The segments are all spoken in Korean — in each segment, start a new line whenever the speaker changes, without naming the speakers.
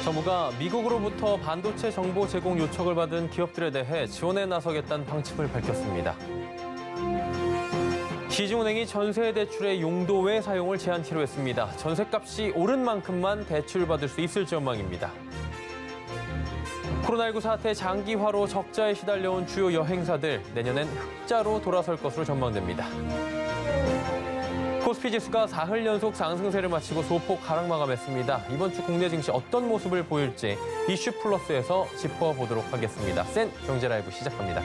정부가 미국으로부터 반도체 정보 제공 요청을 받은 기업들에 대해 지원에 나서겠다는 방침을 밝혔습니다. 시중은행이 전세 대출의 용도 외 사용을 제한키로 했습니다. 전세값이 오른 만큼만 대출받을 수 있을 전망입니다. 코로나19 사태 장기화로 적자에 시달려온 주요 여행사들, 내년엔 흑자로 돌아설 것으로 전망됩니다. 코스피 지수가 사흘 연속 상승세를 마치고 소폭 하락 마감했습니다. 이번 주 국내 증시 어떤 모습을 보일지 이슈 플러스에서 짚어보도록 하겠습니다. 센 경제 라이브 시작합니다.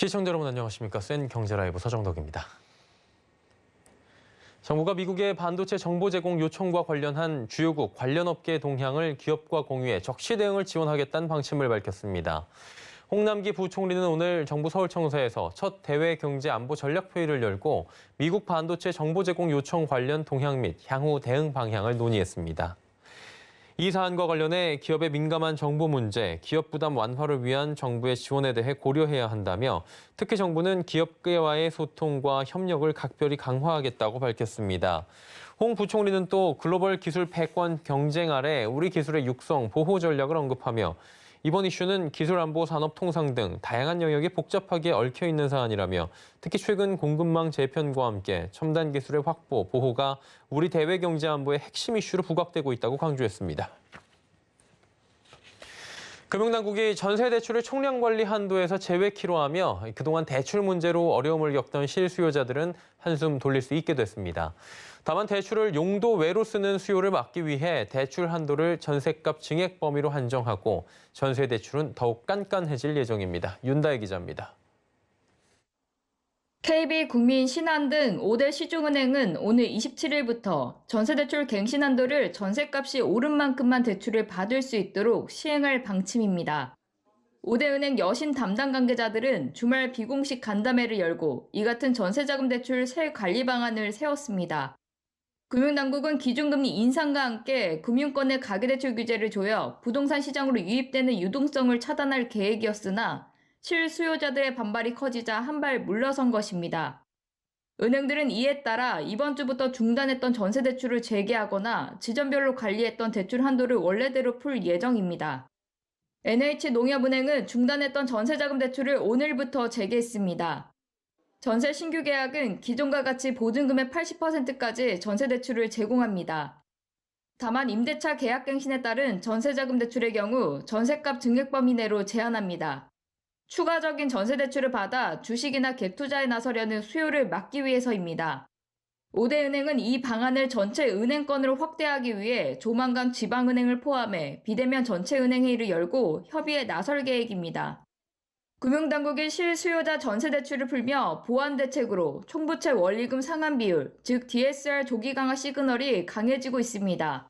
시청자 여러분 안녕하십니까? 센 경제 라이브 서정덕입니다. 정부가 미국의 반도체 정보 제공 요청과 관련한 주요국 관련 업계 동향을 기업과 공유해 적시 대응을 지원하겠다는 방침을 밝혔습니다. 홍남기 부총리는 오늘 정부 서울청사에서 첫 대외 경제 안보 전략 회의를 열고 미국 반도체 정보 제공 요청 관련 동향 및 향후 대응 방향을 논의했습니다. 이 사안과 관련해 기업의 민감한 정보 문제, 기업 부담 완화를 위한 정부의 지원에 대해 고려해야 한다며 특히 정부는 기업계와의 소통과 협력을 각별히 강화하겠다고 밝혔습니다. 홍 부총리는 또 글로벌 기술 패권 경쟁 아래 우리 기술의 육성, 보호 전략을 언급하며 이번 이슈는 기술 안보, 산업 통상 등 다양한 영역이 복잡하게 얽혀 있는 사안이라며 특히 최근 공급망 재편과 함께 첨단 기술의 확보, 보호가 우리 대외 경제 안보의 핵심 이슈로 부각되고 있다고 강조했습니다. 금융당국이 전세 대출을 총량 관리 한도에서 제외키로 하며 그동안 대출 문제로 어려움을 겪던 실수요자들은 한숨 돌릴 수 있게 됐습니다. 다만 대출을 용도 외로 쓰는 수요를 막기 위해 대출 한도를 전세값 증액 범위로 한정하고 전세 대출은 더욱 깐깐해질 예정입니다. 윤다혜 기자입니다.
KB, 국민, 신한 등 5대 시중은행은 오늘 27일부터 전세대출 갱신 한도를 전세값이 오른 만큼만 대출을 받을 수 있도록 시행할 방침입니다. 5대 은행 여신 담당 관계자들은 주말 비공식 간담회를 열고 이 같은 전세자금 대출 새 관리 방안을 세웠습니다. 금융당국은 기준금리 인상과 함께 금융권의 가계대출 규제를 조여 부동산 시장으로 유입되는 유동성을 차단할 계획이었으나 실수요자들의 반발이 커지자 한 발 물러선 것입니다. 은행들은 이에 따라 이번 주부터 중단했던 전세대출을 재개하거나 지점별로 관리했던 대출 한도를 원래대로 풀 예정입니다. NH농협은행은 중단했던 전세자금 대출을 오늘부터 재개했습니다. 전세 신규 계약은 기존과 같이 보증금의 80%까지 전세대출을 제공합니다. 다만 임대차 계약갱신에 따른 전세자금 대출의 경우 전세값 증액 범위 내로 제한합니다. 추가적인 전세대출을 받아 주식이나 갭투자에 나서려는 수요를 막기 위해서입니다. 5대 은행은 이 방안을 전체 은행권으로 확대하기 위해 조만간 지방은행을 포함해 비대면 전체 은행회의를 열고 협의에 나설 계획입니다. 금융당국이 실수요자 전세대출을 풀며 보완대책으로 총부채 원리금 상환 비율, 즉 DSR 조기 강화 시그널이 강해지고 있습니다.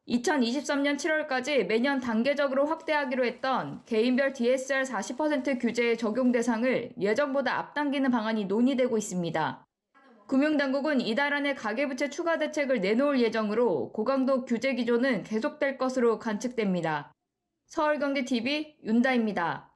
2023년 7월까지 매년 단계적으로 확대하기로 했던 개인별 DSR 40% 규제의 적용 대상을 예정보다 앞당기는 방안이 논의되고 있습니다. 금융당국은 이달 안에 가계부채 추가 대책을 내놓을 예정으로 고강도 규제 기조는 계속될 것으로 관측됩니다. 서울경제TV 윤다입니다.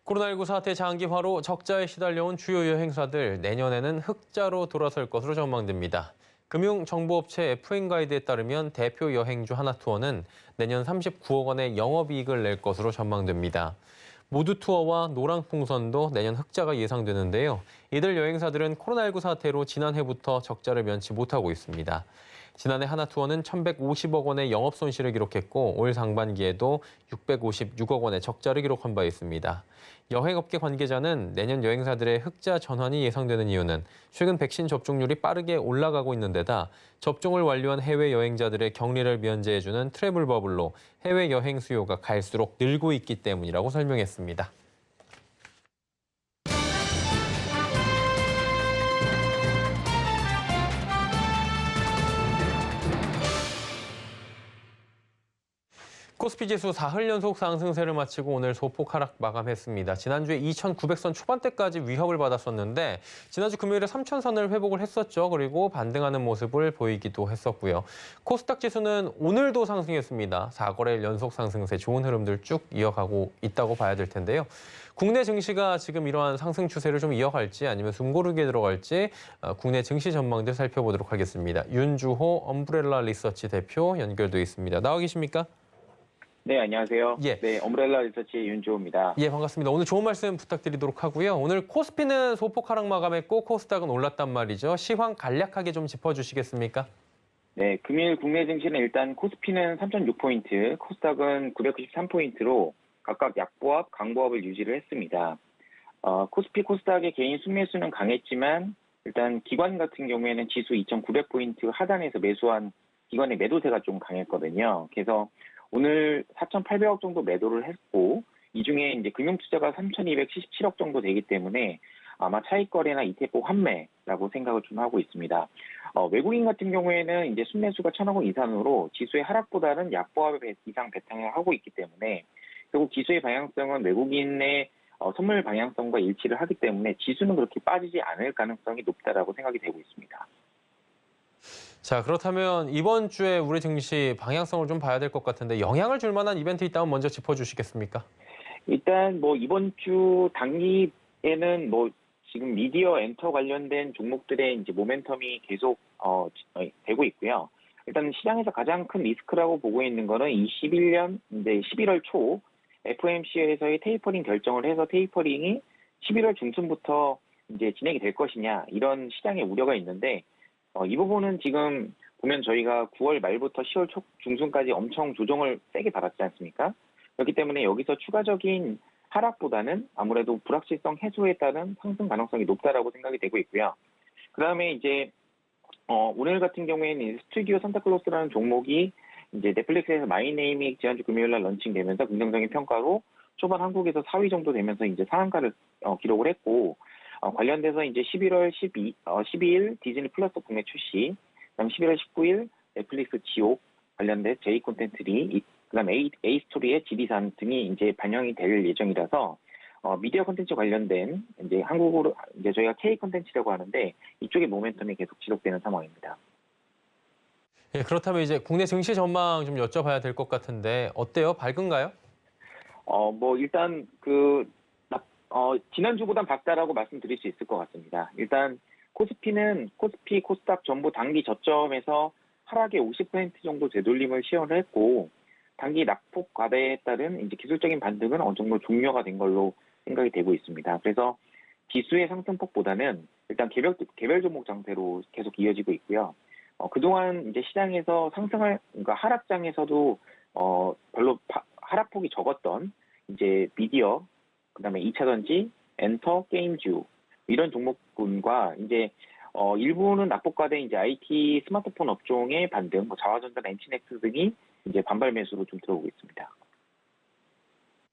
코로나19 사태 장기화로 적자에 시달려온 주요 여행사들, 내년에는 흑자로 돌아설 것으로 전망됩니다. 금융정보업체 F인가이드에 따르면 대표 여행주 하나투어는 내년 39억 원의 영업이익을 낼 것으로 전망됩니다. 모두 투어와 노랑풍선도 내년 흑자가 예상되는데요. 이들 여행사들은 코로나19 사태로 지난해부터 적자를 면치 못하고 있습니다. 지난해 하나투어는 1,150억 원의 영업 손실을 기록했고 올 상반기에도 656억 원의 적자를 기록한 바 있습니다. 여행업계 관계자는 내년 여행사들의 흑자 전환이 예상되는 이유는 최근 백신 접종률이 빠르게 올라가고 있는 데다 접종을 완료한 해외 여행자들의 격리를 면제해주는 트래블 버블로 해외 여행 수요가 갈수록 늘고 있기 때문이라고 설명했습니다. 코스피 지수 사흘 연속 상승세를 마치고 오늘 소폭 하락 마감했습니다. 지난주에 2,900선 초반대까지 위협을 받았었는데 지난주 금요일에 3,000선을 회복을 했었죠. 그리고 반등하는 모습을 보이기도 했었고요. 코스닥 지수는 오늘도 상승했습니다. 4거래일 연속 상승세 좋은 흐름들 쭉 이어가고 있다고 봐야 될 텐데요. 국내 증시가 지금 이러한 상승 추세를 좀 이어갈지 아니면 숨고르게 들어갈지 국내 증시 전망들 살펴보도록 하겠습니다. 윤주호 엄브렐라 리서치 대표 연결돼 있습니다. 나와 계십니까?
네, 안녕하세요.
예.
네, 엄브렐라 리서치의 윤주호입니다.
예, 반갑습니다. 오늘 좋은 말씀 부탁드리도록 하고요. 오늘 코스피는 소폭 하락 마감했고 코스닥은 올랐단 말이죠. 시황 간략하게 좀 짚어주시겠습니까?
네, 금일 국내 증시는 일단 코스피는 3,006포인트, 코스닥은 993포인트로 각각 약보합, 강보합을 유지를 했습니다. 코스피, 코스닥의 개인 순매수는 강했지만 일단 기관 같은 경우에는 지수 2,900포인트 하단에서 매수한 기관의 매도세가 좀 강했거든요. 그래서 오늘 4,800억 정도 매도를 했고 이 중에 이제 금융투자가 3,277억 정도 되기 때문에 아마 차익거래나 ETF 환매라고 생각을 좀 하고 있습니다. 외국인 같은 경우에는 이제 순매수가 1,000억 원 이상으로 지수의 하락보다는 약보합 이상 배당을 하고 있기 때문에 결국 지수의 방향성은 외국인의 선물 방향성과 일치를 하기 때문에 지수는 그렇게 빠지지 않을 가능성이 높다라고 생각이 되고 있습니다.
자, 그렇다면 이번 주에 우리 증시 방향성을 좀 봐야 될 것 같은데 영향을 줄 만한 이벤트 있다면 먼저 짚어주시겠습니까?
일단 뭐 이번 주 단기에는 뭐 지금 미디어 엔터 관련된 종목들의 이제 모멘텀이 계속 되고 있고요. 일단 시장에서 가장 큰 리스크라고 보고 있는 거는 21년 이제 11월 초 FOMC에서의 테이퍼링 결정을 해서 테이퍼링이 11월 중순부터 이제 진행이 될 것이냐 이런 시장의 우려가 있는데 이 부분은 지금 보면 저희가 9월 말부터 10월 중순까지 엄청 조정을 세게 받았지 않습니까? 그렇기 때문에 여기서 추가적인 하락보다는 아무래도 불확실성 해소에 따른 상승 가능성이 높다라고 생각이 되고 있고요. 그 다음에 이제 오늘 같은 경우에는 스튜디오 산타클로스라는 종목이 이제 넷플릭스에서 마이네임이 지난주 금요일날 런칭되면서 긍정적인 평가로 초반 한국에서 4위 정도 되면서 이제 상한가를 기록을 했고 관련돼서 이제 11월 12일 디즈니 플러스 국내 출시, 그다음 11월 19일 넷플릭스 지옥 관련된 J 콘텐츠리, 그다음 A 스토리의 지리산 등이 이제 반영이 될 예정이라서 미디어 콘텐츠 관련된 이제 한국으로 이제 저희가 K 콘텐츠라고 하는데 이쪽의 모멘텀이 계속 지속되는 상황입니다.
예, 그렇다면 이제 국내 증시 전망 좀 여쭤봐야 될 것 같은데 어때요? 밝은가요?
뭐 일단 지난주보단 밝다라고 말씀드릴 수 있을 것 같습니다. 일단 코스피, 코스닥 전부 단기 저점에서 하락의 50% 정도 되돌림을 시현을 했고 단기 낙폭 과대에 따른 이제 기술적인 반등은 어느 정도 종료가 된 걸로 생각이 되고 있습니다. 그래서 지수의 상승폭보다는 일단 개별 종목 장세로 계속 이어지고 있고요. 그동안 이제 시장에서 그러니까 하락장에서도 별로 하락폭이 적었던 이제 미디어, 그다음에 2차전지, 엔터, 게임주 이런 종목군과 이제 일부는 낙폭과대 이제 IT 스마트폰 업종의 반등, 뭐 자화전자, 엔치넥스 등이 이제 반발 매수로 좀 들어오고 있습니다.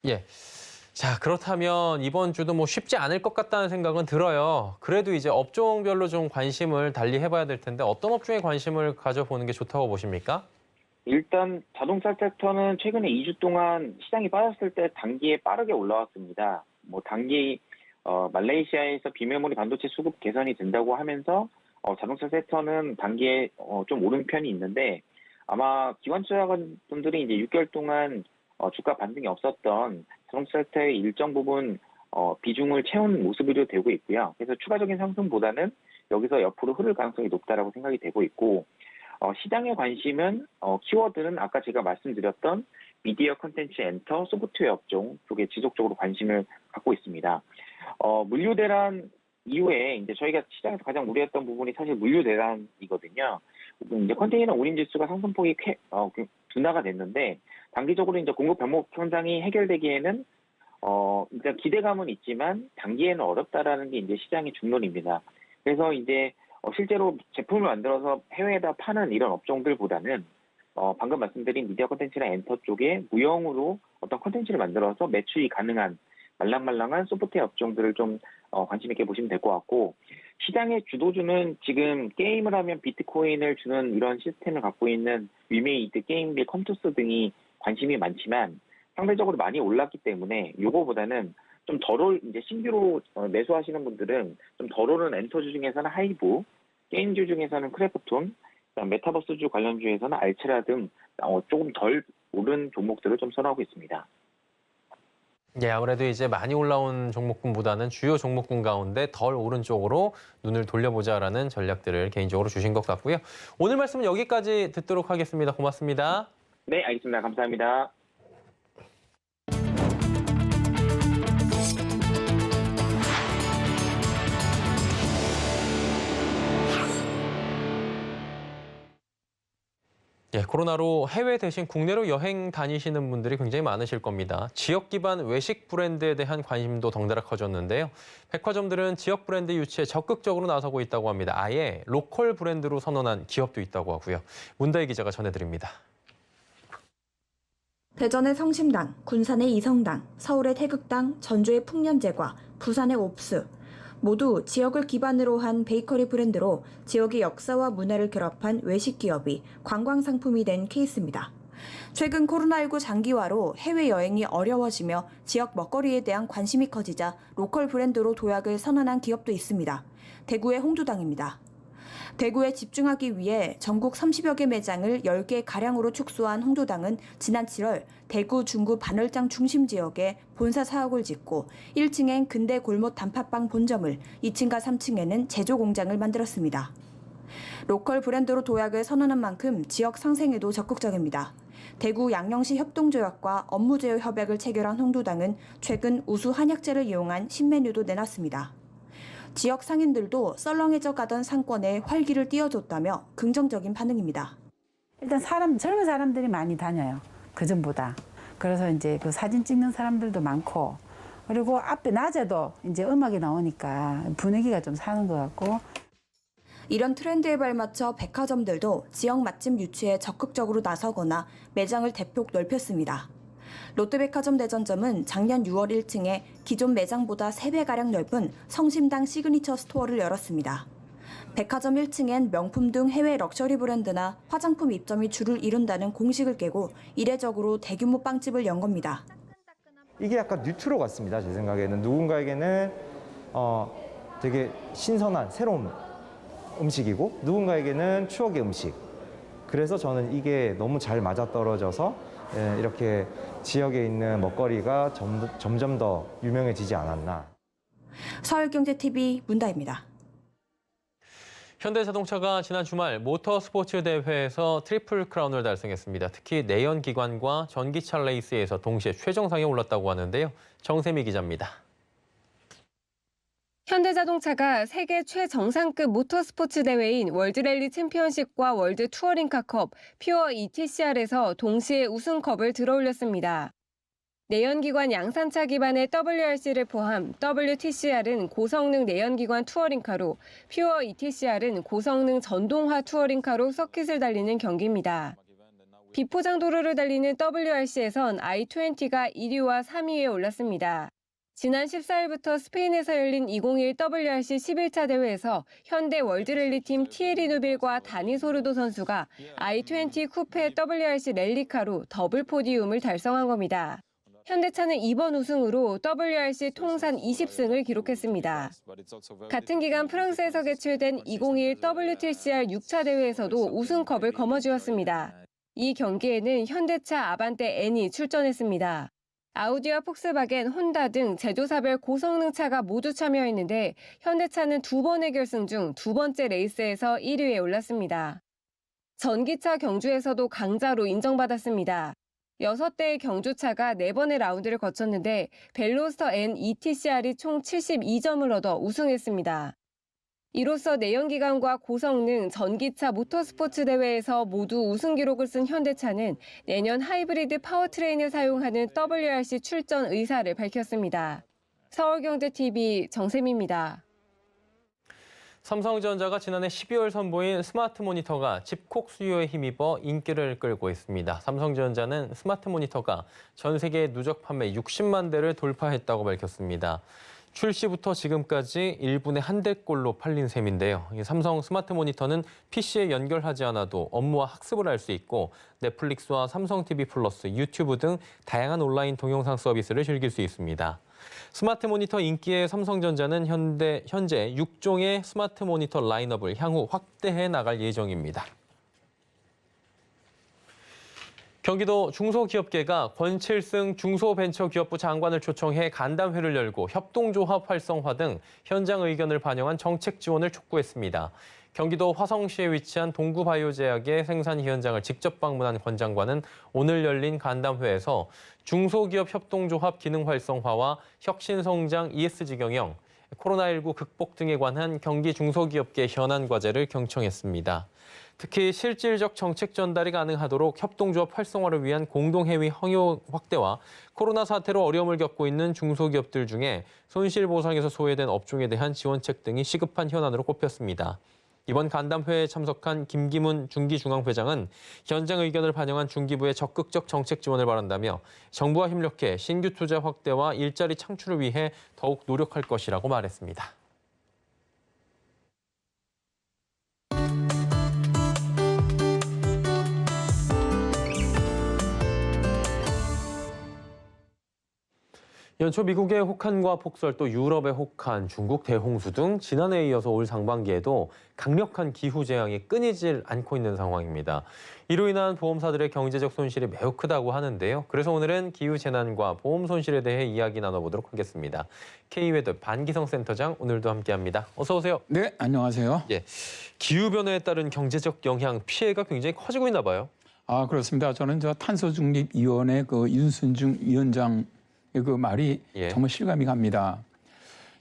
예. 자, 그렇다면 이번 주도 뭐 쉽지 않을 것 같다는 생각은 들어요. 그래도 이제 업종별로 좀 관심을 달리 해봐야 될 텐데 어떤 업종에 관심을 가져보는 게 좋다고 보십니까?
일단 자동차 섹터는 최근에 2주 동안 시장이 빠졌을 때 단기에 빠르게 올라왔습니다. 뭐 단기 말레이시아에서 비메모리 반도체 수급 개선이 된다고 하면서 자동차 섹터는 단기에 좀 오른 편이 있는데 아마 기관 투자자분들이 이제 6개월 동안 주가 반등이 없었던 자동차 섹터의 일정 부분 비중을 채운 모습으로 되고 있고요. 그래서 추가적인 상승보다는 여기서 옆으로 흐를 가능성이 높다라고 생각이 되고 있고 시장의 관심은 키워드는 아까 제가 말씀드렸던 미디어 콘텐츠 엔터 소프트웨어 업종 쪽에 지속적으로 관심을 갖고 있습니다. 물류 대란 이후에 이제 저희가 시장에서 가장 우려했던 부분이 사실 물류 대란이거든요. 이제 컨테이너 운임 지수가 상승폭이 둔화가 됐는데 단기적으로 이제 공급 병목 현상이 해결되기에는 일단 기대감은 있지만 단기에는 어렵다라는 게 이제 시장의 중론입니다. 그래서 이제 실제로 제품을 만들어서 해외에다 파는 이런 업종들보다는 방금 말씀드린 미디어 콘텐츠나 엔터 쪽에 무형으로 어떤 콘텐츠를 만들어서 매출이 가능한 말랑말랑한 소프트웨어 업종들을 좀 관심 있게 보시면 될 것 같고, 시장의 주도주는 지금 게임을 하면 비트코인을 주는 이런 시스템을 갖고 있는 위메이드, 게임빌, 컴투스 등이 관심이 많지만 상대적으로 많이 올랐기 때문에 요거보다는 좀 덜 이제 신규로 매수하시는 분들은 좀 덜 오른 엔터주 중에서는 하이브, 게임주 중에서는 크래프톤, 메타버스주 관련주에서는 알체라 등 조금 덜 오른 종목들을 좀 선호하고 있습니다.
예, 아무래도 이제 많이 올라온 종목군보다는 주요 종목군 가운데 덜 오른 쪽으로 눈을 돌려보자라는 전략들을 개인적으로 주신 것 같고요. 오늘 말씀은 여기까지 듣도록 하겠습니다. 고맙습니다.
네, 알겠습니다. 감사합니다.
예, 코로나로 해외 대신 국내로 여행 다니시는 분들이 굉장히 많으실 겁니다. 지역 기반 외식 브랜드에 대한 관심도 덩달아 커졌는데요. 백화점들은 지역 브랜드 유치에 적극적으로 나서고 있다고 합니다. 아예 로컬 브랜드로 선언한 기업도 있다고 하고요. 문다희 기자가 전해드립니다.
대전의 성심당, 군산의 이성당, 서울의 태극당, 전주의 풍년제과, 부산의 옵스. 모두 지역을 기반으로 한 베이커리 브랜드로 지역의 역사와 문화를 결합한 외식 기업이 관광 상품이 된 케이스입니다. 최근 코로나19 장기화로 해외여행이 어려워지며 지역 먹거리에 대한 관심이 커지자 로컬 브랜드로 도약을 선언한 기업도 있습니다. 대구의 홍두당입니다. 대구에 집중하기 위해 전국 30여 개 매장을 10개 가량으로 축소한 홍두당은 지난 7월 대구 중구 반월장 중심 지역에 본사 사옥을 짓고 1층엔 근대 골목 단팥빵 본점을, 2층과 3층에는 제조 공장을 만들었습니다. 로컬 브랜드로 도약을 선언한 만큼 지역 상생에도 적극적입니다. 대구 양령시 협동조약과 업무제휴 협약을 체결한 홍두당은 최근 우수 한약재를 이용한 신메뉴도 내놨습니다. 지역 상인들도 썰렁해져 가던 상권에 활기를 띄워줬다며 긍정적인 반응입니다.
일단 젊은 사람들이 많이 다녀요. 그전보다. 그래서 이제 그 사진 찍는 사람들도 많고, 그리고 앞에 낮에도 이제 음악이 나오니까 분위기가 좀 사는 것 같고.
이런 트렌드에 발맞춰 백화점들도 지역 맛집 유치에 적극적으로 나서거나 매장을 대폭 넓혔습니다. 롯데백화점 대전점은 작년 6월 1층에 기존 매장보다 3배가량 넓은 성심당 시그니처 스토어를 열었습니다. 백화점 1층엔 명품 등 해외 럭셔리 브랜드나 화장품 입점이 줄을 이룬다는 공식을 깨고 이례적으로 대규모 빵집을 연 겁니다.
이게 약간 뉴트로 같습니다. 제 생각에는 누군가에게는 되게 신선한 새로운 음식이고 누군가에게는 추억의 음식. 그래서 저는 이게 너무 잘 맞아떨어져서 이렇게 지역에 있는 먹거리가 점점 더 유명해지지 않았나.
서울경제TV 문다입니다.
현대자동차가 지난 주말 모터스포츠 대회에서 트리플 크라운을 달성했습니다. 특히 내연기관과 전기차 레이스에서 동시에 최정상에 올랐다고 하는데요. 정세미 기자입니다.
현대자동차가 세계 최정상급 모터스포츠 대회인 월드랠리 챔피언십과 월드 투어링카컵 퓨어 ETCR에서 동시에 우승컵을 들어올렸습니다. 내연기관 양산차 기반의 WRC를 포함 WTCR은 고성능 내연기관 투어링카로, 퓨어 ETCR은 고성능 전동화 투어링카로 서킷을 달리는 경기입니다. 비포장 도로를 달리는 WRC에선 i20가 1위와 3위에 올랐습니다. 지난 14일부터 스페인에서 열린 2021 WRC 11차 대회에서 현대 월드랠리팀 티에리 누빌과 다니 소르도 선수가 i20 쿠페 WRC 랠리카로 더블 포디움을 달성한 겁니다. 현대차는 이번 우승으로 WRC 통산 20승을 기록했습니다. 같은 기간 프랑스에서 개최된 2021 WTCR 6차 대회에서도 우승컵을 거머쥐었습니다. 이 경기에는 현대차 아반떼 N이 출전했습니다. 아우디와 폭스바겐, 혼다 등 제조사별 고성능 차가 모두 참여했는데 현대차는 2번의 결승 중 2번째 레이스에서 1위에 올랐습니다. 전기차 경주에서도 강자로 인정받았습니다. 6대의 경주차가 4번의 라운드를 거쳤는데 벨로스터 N ETCR이 총 72점을 얻어 우승했습니다. 이로써 내연기관과 고성능 전기차 모터스포츠 대회에서 모두 우승 기록을 쓴 현대차는 내년 하이브리드 파워트레인을 사용하는 WRC 출전 의사를 밝혔습니다. 서울경제TV 정샘입니다.
삼성전자가 지난해 12월 선보인 스마트 모니터가 집콕 수요에 힘입어 인기를 끌고 있습니다. 삼성전자는 스마트 모니터가 전 세계 누적 판매 60만 대를 돌파했다고 밝혔습니다. 출시부터 지금까지 1분에 1대꼴로 팔린 셈인데요. 삼성 스마트 모니터는 PC에 연결하지 않아도 업무와 학습을 할 수 있고 넷플릭스와 삼성 TV 플러스, 유튜브 등 다양한 온라인 동영상 서비스를 즐길 수 있습니다. 스마트 모니터 인기의 삼성전자는 현재 6종의 스마트 모니터 라인업을 향후 확대해 나갈 예정입니다. 경기도 중소기업계가 권칠승 중소벤처기업부 장관을 초청해 간담회를 열고 협동조합 활성화 등 현장 의견을 반영한 정책 지원을 촉구했습니다. 경기도 화성시에 위치한 동구바이오제약의 생산 현장을 직접 방문한 권 장관은 오늘 열린 간담회에서 중소기업 협동조합 기능 활성화와 혁신성장 ESG 경영, 코로나19 극복 등에 관한 경기 중소기업계 현안 과제를 경청했습니다. 특히 실질적 정책 전달이 가능하도록 협동조합 활성화를 위한 공동회의 허용 확대와 코로나 사태로 어려움을 겪고 있는 중소기업들 중에 손실보상에서 소외된 업종에 대한 지원책 등이 시급한 현안으로 꼽혔습니다. 이번 간담회에 참석한 김기문 중기중앙회장은 현장 의견을 반영한 중기부의 적극적 정책 지원을 바란다며 정부와 협력해 신규 투자 확대와 일자리 창출을 위해 더욱 노력할 것이라고 말했습니다. 연초 미국의 혹한과 폭설, 또 유럽의 혹한, 중국 대홍수 등 지난해에 이어서 올 상반기에도 강력한 기후재앙이 끊이질 않고 있는 상황입니다. 이로 인한 보험사들의 경제적 손실이 매우 크다고 하는데요. 그래서 오늘은 기후재난과 보험 손실에 대해 이야기 나눠보도록 하겠습니다. K웨더 반기성 센터장 오늘도 함께합니다. 어서 오세요.
네, 안녕하세요.
예, 기후변화에 따른 경제적 영향, 피해가 굉장히 커지고 있나 봐요.
아, 그렇습니다. 저는 탄소중립위원회 윤순중 위원장 그 말이 정말 실감이 갑니다.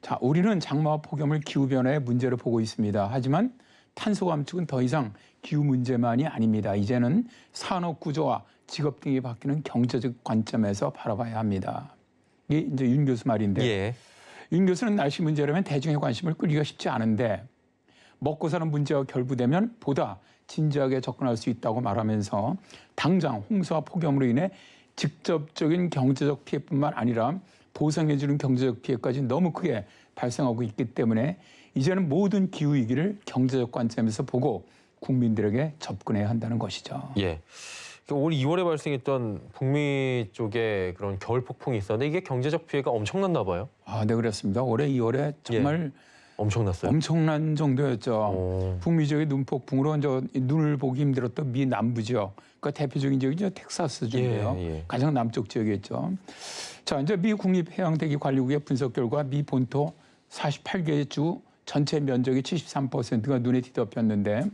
자, 우리는 장마와 폭염을 기후변화의 문제로 보고 있습니다. 하지만 탄소 감축은 더 이상 기후 문제만이 아닙니다. 이제는 산업 구조와 직업 등이 바뀌는 경제적 관점에서 바라봐야 합니다. 이게 이제 윤 교수 말인데, 윤 교수는 날씨 문제라면 대중의 관심을 끌기가 쉽지 않은데 먹고 사는 문제와 결부되면 보다 진지하게 접근할 수 있다고 말하면서 당장 홍수와 폭염으로 인해 직접적인 경제적 피해뿐만 아니라 보상해주는 경제적 피해까지 너무 크게 발생하고 있기 때문에 이제는 모든 기후위기를 경제적 관점에서 보고 국민들에게 접근해야 한다는 것이죠.
예. 올 2월에 발생했던 북미 쪽에 그런 겨울 폭풍이 있었는데 이게 경제적 피해가 엄청났나 봐요.
아, 네, 그렇습니다. 올해 2월에 정말
엄청났어요.
엄청난 정도였죠. 북미 지역의 눈폭풍으로 눈을 보기 힘들었던 미 남부 지역, 그러니까 대표적인 지역이 텍사스 주인데요. 가장 남쪽 지역이었죠. 자, 이제 미 국립해양대기관리국의 분석 결과 미 본토 48개 주 전체 면적의 73%가 눈에 뒤덮였는데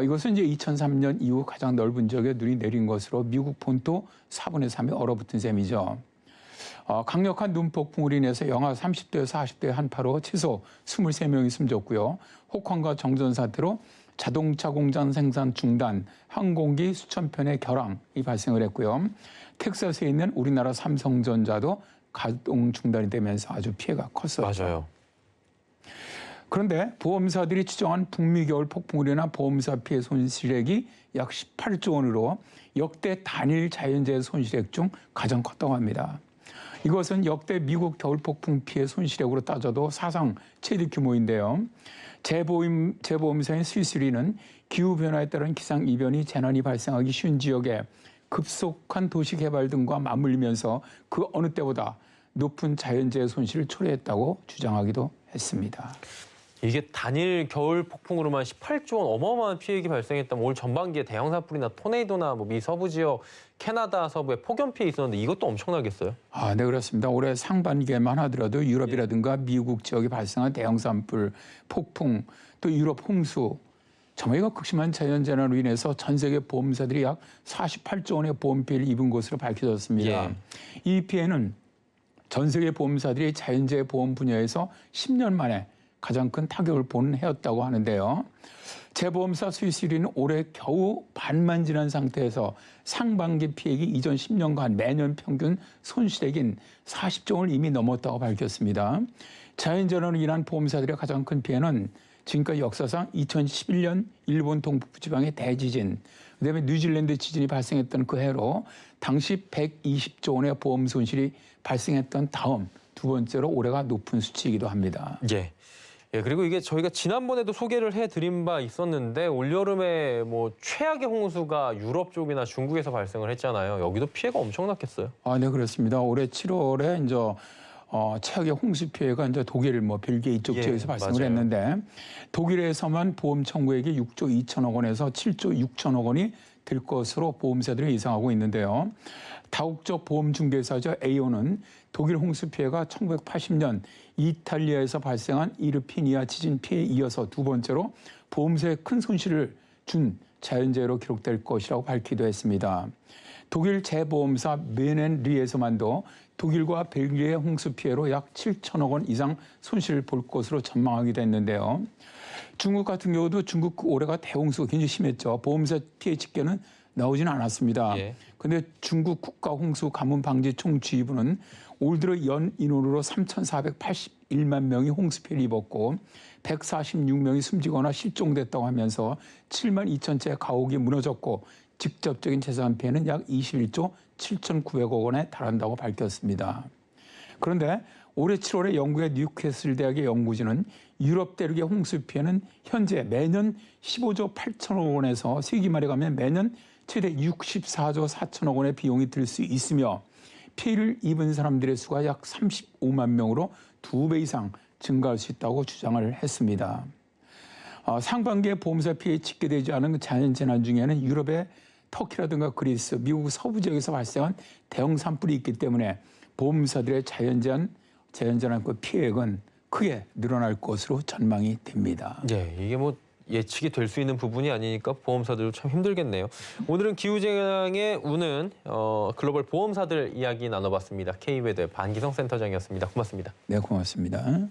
이것은 이제 2003년 이후 가장 넓은 지역에 눈이 내린 것으로 미국 본토 4분의 3이 얼어붙은 셈이죠. 강력한 눈폭풍으로 인해서 영하 30도에서 40도의 한파로 최소 23명이 숨졌고요. 혹한과 정전 사태로 자동차 공장 생산 중단, 항공기 수천 편의 결항이 발생을 했고요. 텍사스에 있는 우리나라 삼성전자도 가동 중단이 되면서 아주 피해가 컸었죠.
맞아요.
그런데 보험사들이 추정한 북미 겨울 폭풍으로 인한 보험사 피해 손실액이 약 18조 원으로 역대 단일 자연재해 손실액 중 가장 컸다고 합니다. 이것은 역대 미국 겨울 폭풍 피해 손실액으로 따져도 사상 최대 규모인데요. 재보험사인 스위스리는 기후변화에 따른 기상이변이 재난이 발생하기 쉬운 지역에 급속한 도시 개발 등과 맞물리면서 그 어느 때보다 높은 자연재해 손실을 초래했다고 주장하기도 했습니다.
이게 단일 겨울 폭풍으로만 18조 원 어마어마한 피해가 발생했다면 올 전반기에 대형 산불이나 토네이도나 미 서부 지역, 캐나다 서부에 폭염 피해 있었는데 이것도 엄청나겠어요?
아, 네, 그렇습니다. 올해 상반기에만 하더라도 유럽이라든가 미국 지역에 발생한 대형 산불, 폭풍, 또 유럽 홍수 정말 이거 극심한 자연재난으로 인해서 전 세계 보험사들이 약 48조 원의 보험 피해를 입은 것으로 밝혀졌습니다.
예.
이 피해는 전 세계 보험사들이 자연재해 보험 분야에서 10년 만에 가장 큰 타격을 보는 해였다고 하는데요. 재보험사 수익률은 올해 겨우 반만 지난 상태에서 상반기 피해액이 이전 10년간 매년 평균 손실액인 40조 원을 이미 넘었다고 밝혔습니다. 자연재난으로 인한 보험사들의 가장 큰 피해는 지금까지 역사상 2011년 일본 동북부 지방의 대지진, 그다음에 뉴질랜드 지진이 발생했던 그 해로 당시 120조 원의 보험 손실이 발생했던 다음 두 번째로 올해가 높은 수치이기도 합니다.
예. 예, 그리고 이게 저희가 지난번에도 소개를 해드린 바 있었는데 올여름에 뭐 최악의 홍수가 유럽 쪽이나 중국에서 발생을 했잖아요. 여기도 피해가 엄청났겠어요.
네, 그렇습니다. 올해 7월에 이제 최악의 홍수 피해가 이제 독일, 벨기에 이쪽
예,
지역에서 발생을
맞아요.
했는데 독일에서만 보험 청구액이 6조 2천억 원에서 7조 6천억 원이 될 것으로 보험사들이 예상하고 있는데요. 다국적 보험 중개사죠 에이오는 독일 홍수 피해가 1980년 이탈리아에서 발생한 이르피니아 지진 피해에 이어서 두 번째로 보험사에 큰 손실을 준 자연재해로 기록될 것이라고 밝히기도 했습니다. 독일 재보험사 메넨리에서만도 독일과 벨기에 홍수 피해로 약 7천억 원 이상 손실을 볼 것으로 전망하기도 했는데요. 중국 같은 경우도 중국 올해가 대홍수가 굉장히 심했죠. 보험사 피해 집계는 나오지는 않았습니다. 그런데
예.
중국 국가홍수감염방지총지휘부는 올 들어 연 인원으로 3,481만 명이 홍수 피해를 입었고 146명이 숨지거나 실종됐다고 하면서 7만 2천 채의 가옥이 무너졌고 직접적인 재산 피해는 약 21조 7,900억 원에 달한다고 밝혔습니다. 그런데 올해 7월에 영국의 뉴캐슬 대학의 연구진은 유럽 대륙의 홍수 피해는 현재 매년 15조 8천억 원에서 세기 말에 가면 매년 최대 64조 4천억 원의 비용이 들 수 있으며 피해를 입은 사람들의 수가 약 35만 명으로 2배 이상 증가할 수 있다고 주장을 했습니다. 상반기에 보험사 피해에 집계되지 않은 자연재난 중에는 유럽의 터키라든가 그리스, 미국 서부 지역에서 발생한 대형 산불이 있기 때문에 보험사들의 자연재난 그 피해액은 크게 늘어날 것으로 전망이 됩니다.
예, 이게 뭐 예측이 될 수 있는 부분이 아니니까 보험사들도 참 힘들겠네요. 오늘은 기후재난에 우는 글로벌 보험사들 이야기 나눠봤습니다. K웨더의 반기성 센터장이었습니다. 고맙습니다.
네, 고맙습니다.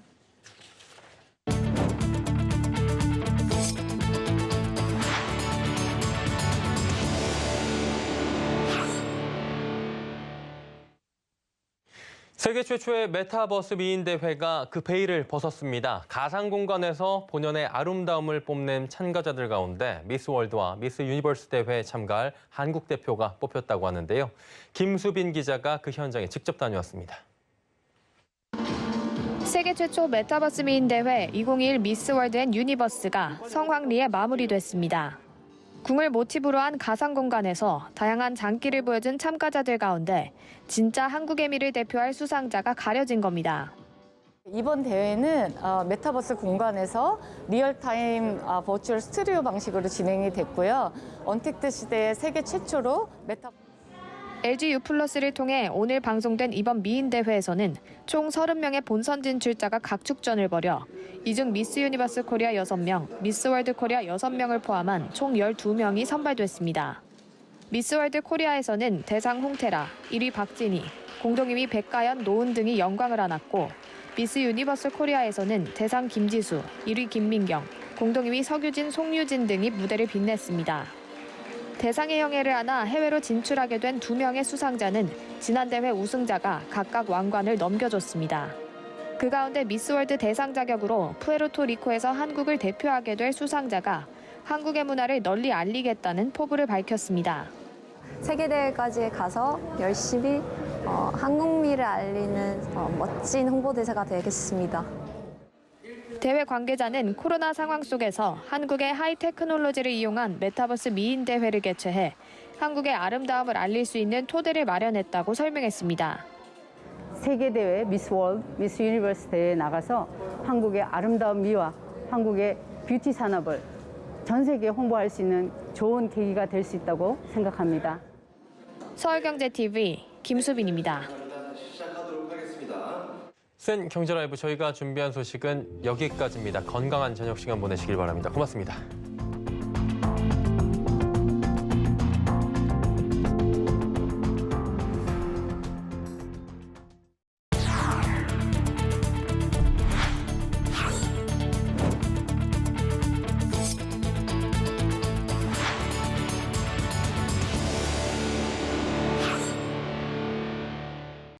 세계 최초의 메타버스 미인 대회가 그 베일을 벗었습니다. 가상 공간에서 본연의 아름다움을 뽐낸 참가자들 가운데 미스 월드와 미스 유니버스 대회에 참가할 한국 대표가 뽑혔다고 하는데요. 김수빈 기자가 그 현장에 직접 다녀왔습니다.
세계 최초 메타버스 미인 대회 2021 미스 월드 앤 유니버스가 성황리에 마무리됐습니다. 궁을 모티브로 한 가상 공간에서 다양한 장기를 보여준 참가자들 가운데 진짜 한국의 미를 대표할 수상자가 가려진 겁니다.
이번 대회는 메타버스 공간에서 리얼타임 버추얼 스튜디오 방식으로 진행이 됐고요. 언택트 시대의 세계 최초로
LG U+를 통해 오늘 방송된 이번 미인 대회에서는 총 30명의 본선 진출자가 각축전을 벌여 이 중 미스 유니버스 코리아 6명, 미스 월드 코리아 6명을 포함한 총 12명이 선발됐습니다. 미스 월드 코리아에서는 대상 홍태라, 1위 박진희, 공동 2위 백가연, 노은 등이 영광을 안았고 미스 유니버스 코리아에서는 대상 김지수, 1위 김민경, 공동 2위 서규진, 송유진 등이 무대를 빛냈습니다. 대상의 영예를 안아 해외로 진출하게 된 2명의 수상자는 지난 대회 우승자가 각각 왕관을 넘겨줬습니다. 그 가운데 미스월드 대상 자격으로 푸에르토리코에서 한국을 대표하게 될 수상자가 한국의 문화를 널리 알리겠다는 포부를 밝혔습니다.
세계대회까지 가서 열심히 한국미를 알리는 멋진 홍보대사가 되겠습니다.
대회 관계자는 코로나 상황 속에서 한국의 하이테크놀로지를 이용한 메타버스 미인 대회를 개최해 한국의 아름다움을 알릴 수 있는 토대를 마련했다고 설명했습니다.
세계대회 미스 월드, 미스 유니버스 대회에 나가서 한국의 아름다운 미와 한국의 뷰티 산업을 전 세계에 홍보할 수 있는 좋은 계기가 될 수 있다고 생각합니다.
서울경제TV 김수빈입니다.
센 경제라이브 저희가 준비한 소식은 여기까지입니다. 건강한 저녁 시간 보내시길 바랍니다. 고맙습니다.